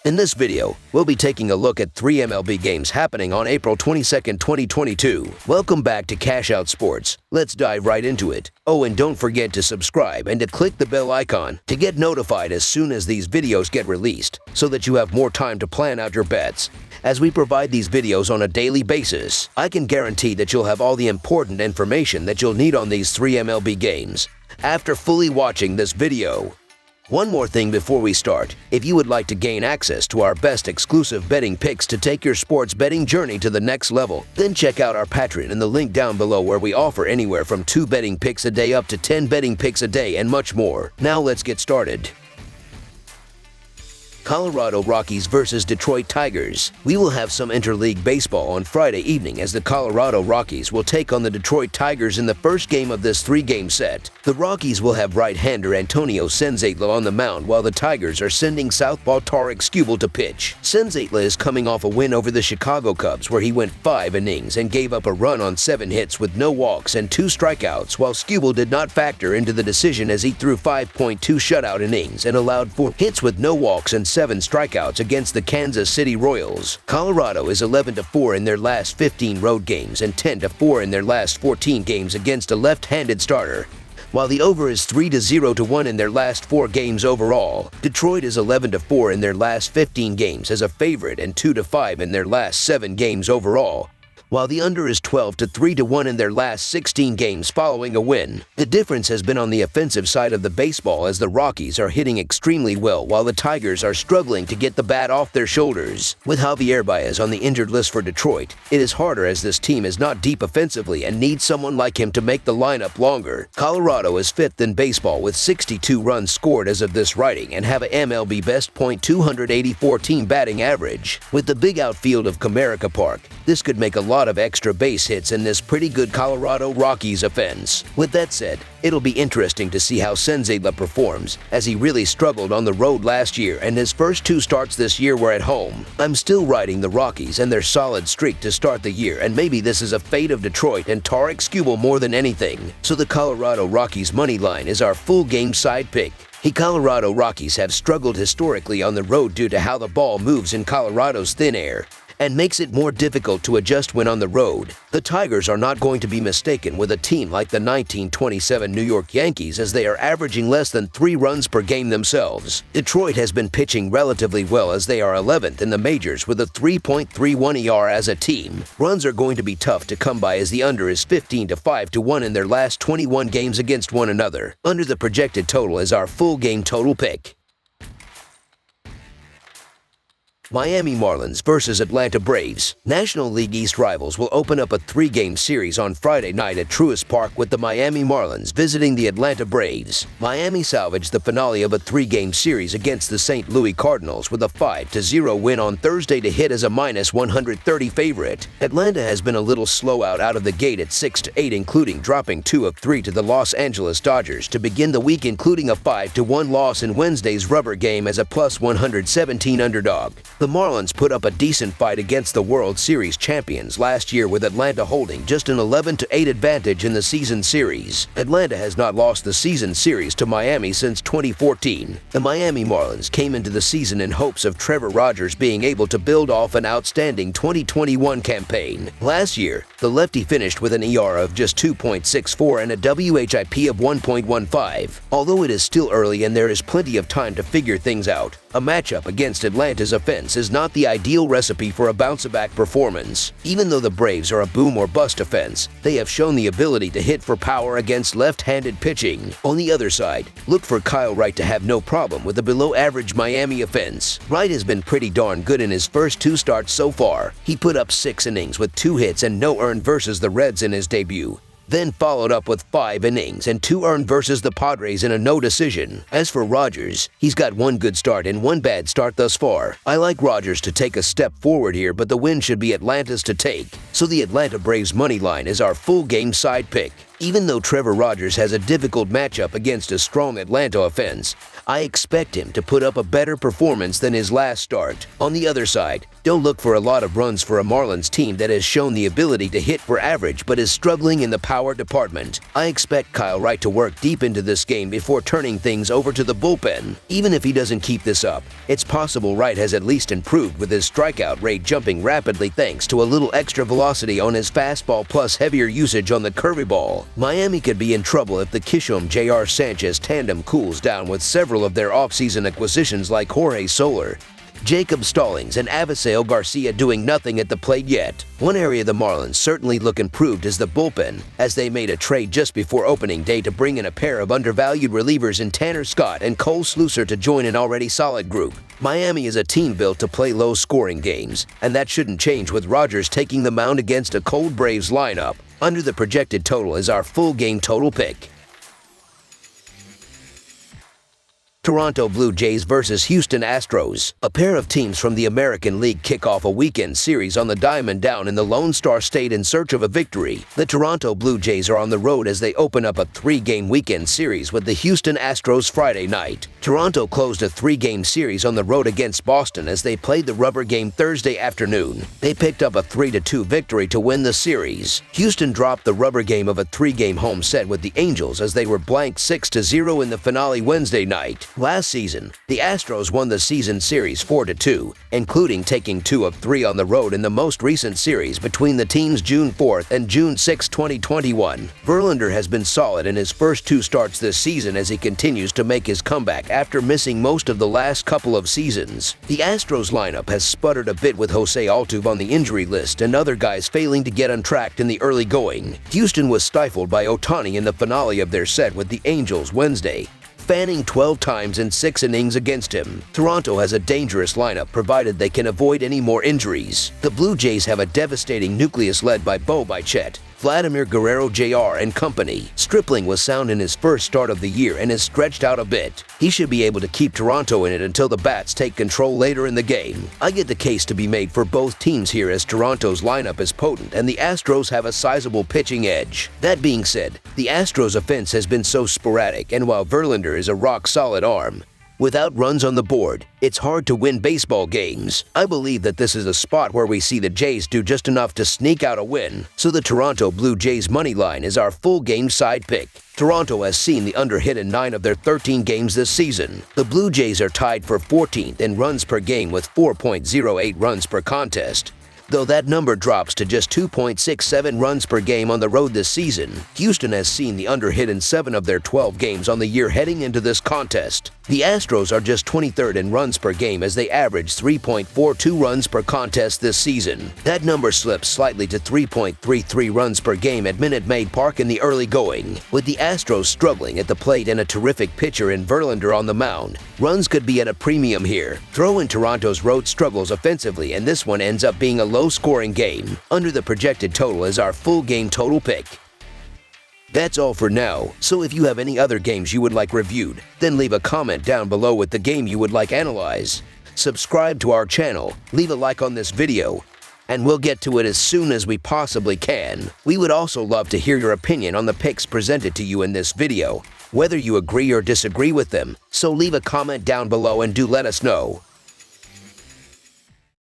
In this video, we'll be taking a look at 3 MLB games happening on April 22, 2022. Welcome back to Cash Out Sports. Let's dive right into it. Oh, and don't forget to subscribe and to click the bell icon to get notified as soon as these videos get released, so that you have more time to plan out your bets. As we provide these videos on a daily basis, I can guarantee that you'll have all the important information that you'll need on these 3 MLB games after fully watching this video. One more thing before we start. If you would like to gain access to our best exclusive betting picks to take your sports betting journey to the next level, then check out our Patreon in the link down below, where we offer anywhere from 2 betting picks a day up to 10 betting picks a day and much more. Now let's get started. Colorado Rockies versus Detroit Tigers. We will have some interleague baseball on Friday evening, as the Colorado Rockies will take on the Detroit Tigers in the first game of this 3-game set. The Rockies will have right-hander Antonio Senzatela on the mound, while the Tigers are sending southpaw Tarik Skubal to pitch. Senzatela is coming off a win over the Chicago Cubs, where he went 5 innings and gave up a run on 7 hits with no walks and 2 strikeouts, while Skubal did not factor into the decision as he threw 5.2 shutout innings and allowed 4 hits with no walks and 7 strikeouts against the Kansas City Royals. Colorado is 11-4 in their last 15 road games and 10-4 in their last 14 games against a left-handed starter, while the over is 3-0-1 in their last 4 games overall. Detroit is 11-4 in their last 15 games as a favorite and 2-5 in their last 7 games overall, while the under is 12-3-1 in their last 16 games following a win. The difference has been on the offensive side of the baseball, as the Rockies are hitting extremely well while the Tigers are struggling to get the bat off their shoulders. With Javier Baez on the injured list for Detroit, it is harder, as this team is not deep offensively and needs someone like him to make the lineup longer. Colorado is 5th in baseball with 62 runs scored as of this writing and have a MLB best .284 team batting average. With the big outfield of Comerica Park, this could make a lot of extra base hits in this pretty good Colorado Rockies offense. With that said, it'll be interesting to see how Senzatela performs, as he really struggled on the road last year and his first 2 starts this year were at home. I'm still riding the Rockies and their solid streak to start the year, and maybe this is a fate of Detroit and Tarik Skubal more than anything. So the Colorado Rockies money line is our full game side pick. The Colorado Rockies have struggled historically on the road due to how the ball moves in Colorado's thin air, and makes it more difficult to adjust when on the road. The Tigers are not going to be mistaken with a team like the 1927 New York Yankees, as they are averaging less than 3 runs per game themselves. Detroit has been pitching relatively well, as they are 11th in the majors with a 3.31 ER as a team. Runs are going to be tough to come by, as the under is 15-5-1 in their last 21 games against one another. Under the projected total is our full game total pick. Miami Marlins versus Atlanta Braves. National League East rivals will open up a 3-game series on Friday night at Truist Park, with the Miami Marlins visiting the Atlanta Braves. Miami salvaged the finale of a 3-game series against the St. Louis Cardinals with a 5-0 win on Thursday to hit as a -130 favorite. Atlanta has been a little slow out of the gate at 6-8, including dropping 2 of 3 to the Los Angeles Dodgers to begin the week, including a 5-1 loss in Wednesday's rubber game as a +117 underdog. The Marlins put up a decent fight against the World Series champions last year, with Atlanta holding just an 11-8 advantage in the season series. Atlanta has not lost the season series to Miami since 2014. The Miami Marlins came into the season in hopes of Trevor Rogers being able to build off an outstanding 2021 campaign. Last year, the lefty finished with an ER of just 2.64 and a WHIP of 1.15. Although it is still early and there is plenty of time to figure things out, a matchup against Atlanta's offense is not the ideal recipe for a bounce-back performance. Even though the Braves are a boom-or-bust offense, they have shown the ability to hit for power against left-handed pitching. On the other side, look for Kyle Wright to have no problem with a below-average Miami offense. Wright has been pretty darn good in his first 2 starts so far. He put up 6 innings with 2 hits and no earned versus the Reds in his debut, then followed up with 5 innings and 2 earned versus the Padres in a no decision. As for Rogers, he's got 1 good start and 1 bad start thus far. I like Rogers to take a step forward here, but the win should be Atlanta's to take. So the Atlanta Braves money line is our full game side pick. Even though Trevor Rogers has a difficult matchup against a strong Atlanta offense, I expect him to put up a better performance than his last start. On the other side, don't look for a lot of runs for a Marlins team that has shown the ability to hit for average but is struggling in the power department. I expect Kyle Wright to work deep into this game before turning things over to the bullpen. Even if he doesn't keep this up, it's possible Wright has at least improved with his strikeout rate jumping rapidly thanks to a little extra velocity on his fastball plus heavier usage on the curveball. Miami could be in trouble if the Kishom-J.R. Sanchez tandem cools down with several of their offseason acquisitions like Jorge Soler, Jacob Stallings, and Avisail Garcia doing nothing at the plate yet. One area the Marlins certainly look improved is the bullpen, as they made a trade just before opening day to bring in a pair of undervalued relievers in Tanner Scott and Cole Sluicer to join an already solid group. Miami is a team built to play low-scoring games, and that shouldn't change with Rogers taking the mound against a cold Braves lineup. Under the projected total is our full game total pick. Toronto Blue Jays versus Houston Astros. A pair of teams from the American League kick off a weekend series on the Diamond Down in the Lone Star State in search of a victory. The Toronto Blue Jays are on the road as they open up a 3-game weekend series with the Houston Astros Friday night. Toronto closed a 3-game series on the road against Boston as they played the rubber game Thursday afternoon. They picked up a 3-2 victory to win the series. Houston dropped the rubber game of a 3-game home set with the Angels as they were blanked 6-0 in the finale Wednesday night. Last season, the Astros won the season series 4-2, including taking 2 of 3 on the road in the most recent series between the teams June 4th and June 6, 2021. Verlander has been solid in his first 2 starts this season as he continues to make his comeback after missing most of the last couple of seasons. The Astros lineup has sputtered a bit with Jose Altuve on the injury list and other guys failing to get untracked in the early going. Houston was stifled by Ohtani in the finale of their set with the Angels Wednesday, fanning 12 times in 6 innings against him. Toronto has a dangerous lineup provided they can avoid any more injuries. The Blue Jays have a devastating nucleus led by Bo Bichette, Vladimir Guerrero Jr. and company. Stripling was sound in his first start of the year and is stretched out a bit. He should be able to keep Toronto in it until the bats take control later in the game. I get the case to be made for both teams here as Toronto's lineup is potent and the Astros have a sizable pitching edge. That being said, the Astros offense has been so sporadic, and while Verlander is a rock-solid arm, without runs on the board, it's hard to win baseball games. I believe that this is a spot where we see the Jays do just enough to sneak out a win, so the Toronto Blue Jays money line is our full game side pick. Toronto has seen the under hit in 9 of their 13 games this season. The Blue Jays are tied for 14th in runs per game with 4.08 runs per contest. Though that number drops to just 2.67 runs per game on the road this season, Houston has seen the under hit in 7 of their 12 games on the year heading into this contest. The Astros are just 23rd in runs per game as they average 3.42 runs per contest this season. That number slips slightly to 3.33 runs per game at Minute Maid Park in the early going. With the Astros struggling at the plate and a terrific pitcher in Verlander on the mound, runs could be at a premium here. Throw in Toronto's road struggles offensively and this one ends up being a low-scoring game. Under the projected total is our full game total pick. That's all for now, so if you have any other games you would like reviewed, then leave a comment down below with the game you would like analyzed. Subscribe to our channel, leave a like on this video, and we'll get to it as soon as we possibly can. We would also love to hear your opinion on the picks presented to you in this video, whether you agree or disagree with them, so leave a comment down below and do let us know.